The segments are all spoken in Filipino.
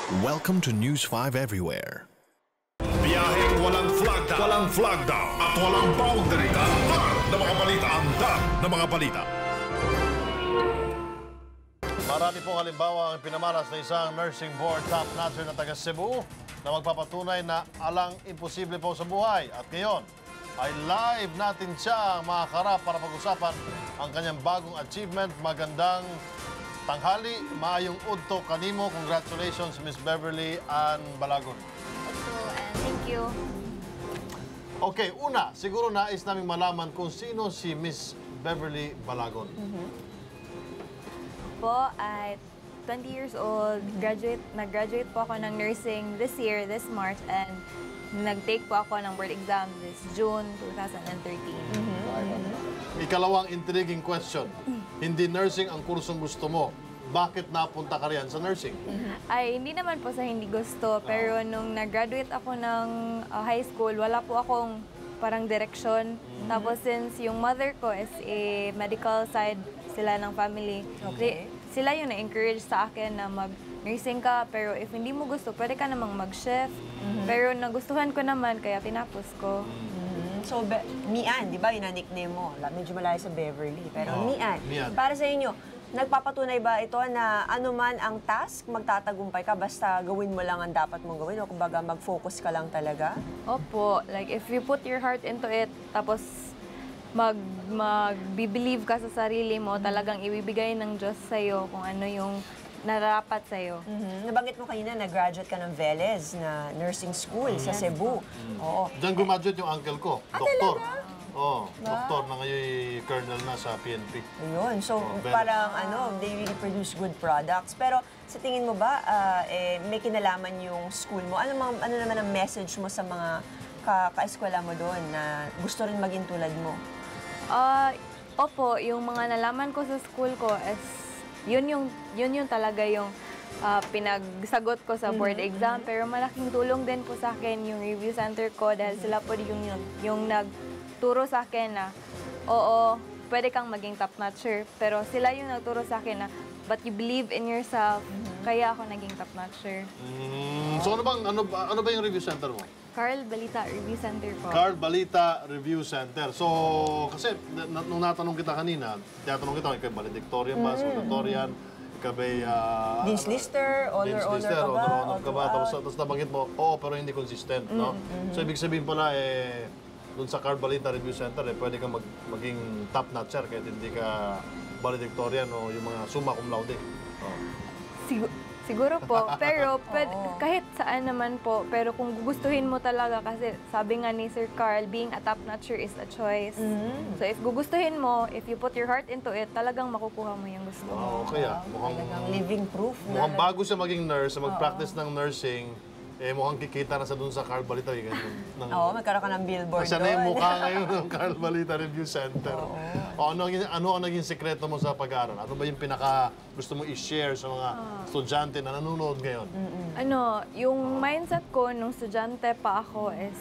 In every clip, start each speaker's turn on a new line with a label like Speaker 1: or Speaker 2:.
Speaker 1: Welcome to News 5 Everywhere.
Speaker 2: Biyaheng walang flagda at walang boundary. Tampar na mga balita, andar na mga balita.
Speaker 3: Marami pong halimbawa ang pinamalas na isang nursing board top-notcher na taga Cebu na magpapatunay na alang imposible po sa buhay. At ngayon, ay live natin siya makakarap para pag-usapan ang kanyang bagong achievement. Magandang tanghali, maayong udto kanimo. Congratulations, Miss Beverly Ann Balagon.
Speaker 4: And thank you.
Speaker 3: Okay, una, siguro nais naming malaman kung sino si Miss Beverly Balagon.
Speaker 4: Po, ay 20 years old. Nag-graduate po ako ng nursing this year, this March, and nag-take po ako ng board exam this June 2013.
Speaker 3: Ikalawang intriguing question. Hindi nursing ang kursong gusto mo. Bakit napunta ka riyan sa nursing?
Speaker 4: Ay, hindi naman po sa hindi gusto, pero nung nag-graduate ako ng high school, wala po akong parang direksyon. Tapos since yung mother ko is a medical side sila ng family, sila yung na-encourage sa akin na mag-nursing ka, pero if hindi mo gusto, pwede ka namang mag-shift. Pero nagustuhan ko naman, kaya tinapos ko.
Speaker 5: So, Mian, di ba, yun ang nickname mo? Medyo malayo sa Beverly. Pero Mian, para sa inyo, nagpapatunay ba ito na anuman ang task, magtatagumpay ka, basta gawin mo lang ang dapat mong gawin? O kumbaga, mag-focus ka lang talaga?
Speaker 4: Opo, like if you put your heart into it, tapos mag-believe ka sa sarili mo, talagang ibibigay ng Diyos sa'yo kung ano yung nararapat sa'yo.
Speaker 5: Nabanggit mo kanina, nag-graduate ka ng Velez na nursing school sa Cebu. Oo.
Speaker 3: Diyan gumaduate yung uncle ko, doktor. Oo, doktor na ngayon colonel na sa PNP.
Speaker 5: Ayun. So, parang they really produce good products. Pero sa tingin mo ba, may kinalaman yung school mo? Ano naman ang message mo sa mga ka-eskwela mo doon na gusto rin maging tulad mo?
Speaker 4: Opo, yung mga nalaman ko sa school ko is yun yung talaga yung pinagsagot ko sa board exam. Pero malaking tulong din po sa akin yung review center ko dahil sila po yung nagturo sa akin na oo, pwede kang maging top-notcher. Pero sila yung nagturo sa akin na but you believe in yourself, kaya ako naging top-notcher.
Speaker 3: So ano ba yung review center mo?
Speaker 4: Carl Balita Review Center po.
Speaker 3: Carl Balita Review Center. So, kasi nung natanong kita kanina, tinatanong kita, ikaw valedictorian ba, salutatorian, ikaw ba'y...
Speaker 5: Dean's Lister, honor
Speaker 3: ka ba? Tapos nabanggit mo, oo, pero hindi consistent, no? So, ibig sabihin pala, dun sa Carl Balita Review Center, pwede kang maging top-notcher kahit hindi ka valedictorian o yung mga summa cum laude.
Speaker 4: Siguro po, pero kahit saan naman po, pero kung gugustuhin mo talaga, kasi sabi nga ni Sir Carl, being a top-notcher is a choice. So if gugustuhin mo, if you put your heart into it, talagang makukuha mo yung gusto mo.
Speaker 3: Okay mukhang
Speaker 5: living proof.
Speaker 3: Mukhang bago siya maging nurse, mag-practice ng nursing, mukhang kikita na sa dun sa Carl Balita.
Speaker 5: Oo, magkaroon ka ng billboard
Speaker 3: doon. Siya na yung mukha ngayon ng Carl Balita Review Center. Ano ang naging sekreto mo sa pag-aaral? Ano ba yung pinaka gusto mo i-share sa mga estudyante na nanonood ngayon?
Speaker 4: Yung mindset ko nung estudyante pa ako is,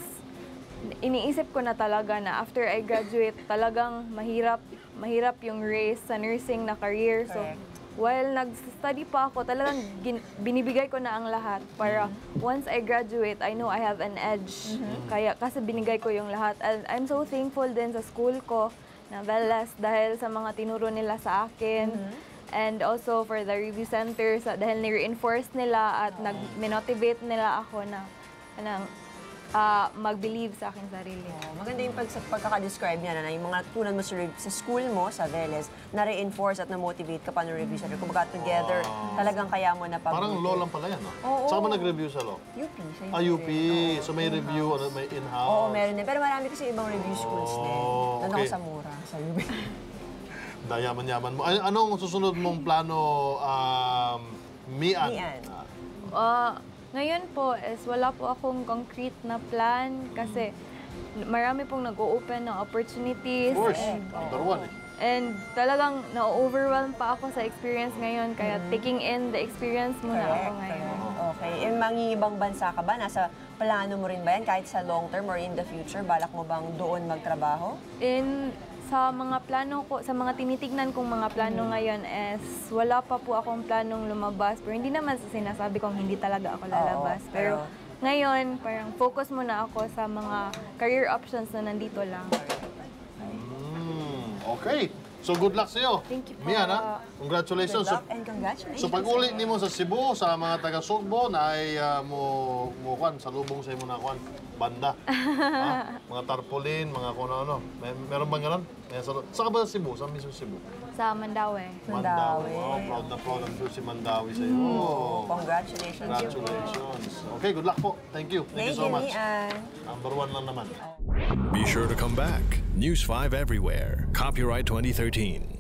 Speaker 4: iniisip ko na talaga na after I graduate, talagang mahirap yung race sa nursing na career. So, while nag-study pa ako, talagang binibigay ko na ang lahat para once I graduate, I know I have an edge. Kasi binigay ko yung lahat. And I'm so thankful din sa school ko na Velez dahil sa mga tinuro nila sa akin. And also for the review centers dahil ni-reinforce nila at nag-motivate nila ako na mag-believe sa aking sarili.
Speaker 5: Maganda yung pagkaka-describe niya na yung mga natutunan mo sa school mo, sa Velez, na-reinforce at na-motivate ka pa ng review center. Kung baga together, talagang kaya mo na pag-
Speaker 3: Parang law lang pala yan, no? Saan ka nag-review sa law?
Speaker 5: UP.
Speaker 3: UP. So may review, may in-house?
Speaker 5: Oo, meron din. Pero marami kasi ibang review schools din. Doon ako sa mura, sa UP.
Speaker 3: Dayaman-yaman mo. Anong susunod mong plano, Mian?
Speaker 4: Ngayon po is wala po akong concrete na plan kasi marami pong nag-o-open ng opportunities.
Speaker 3: Of course, number one.
Speaker 4: And talagang na-overwhelm pa ako sa experience ngayon, kaya taking in the experience muna ako ngayon.
Speaker 5: Okay. Mangingibang bansa ka ba? Nasa plano mo rin ba yan kahit sa long term or in the future? Balak mo bang doon magtrabaho?
Speaker 4: Sa mga plano ko, sa mga tinitignan kong mga plano ngayon is wala pa po akong planong lumabas. Pero hindi naman sa sinasabi kong hindi talaga ako lalabas. Pero ngayon, parang focus muna ako sa mga career options na nandito lang.
Speaker 3: Okay. So good luck sa iyo.
Speaker 4: Thank you po.
Speaker 3: Mian, ha? Congratulations.
Speaker 5: Good luck and congratulations.
Speaker 3: So pag-uli nimo sa Cebu, sa mga taga-Sugbo na ay mo kwan, salubong sa imo na kwan, banda. Ha? Mga tarpaulin, mga kung ano. Meron bang ganun? Saan ka ba sa Cebu? Saan mismo Cebu?
Speaker 4: Sa Mandaue.
Speaker 5: Mandaue.
Speaker 3: Wow, proud na proud ang sure si Mandawi sa iyo.
Speaker 5: Congratulations.
Speaker 3: Congratulations. Okay, good luck po. Thank you. Thank you so much.
Speaker 5: Mian.
Speaker 3: Number 1 lang naman.
Speaker 1: Be sure to come back. News 5 everywhere. Copyright 2013.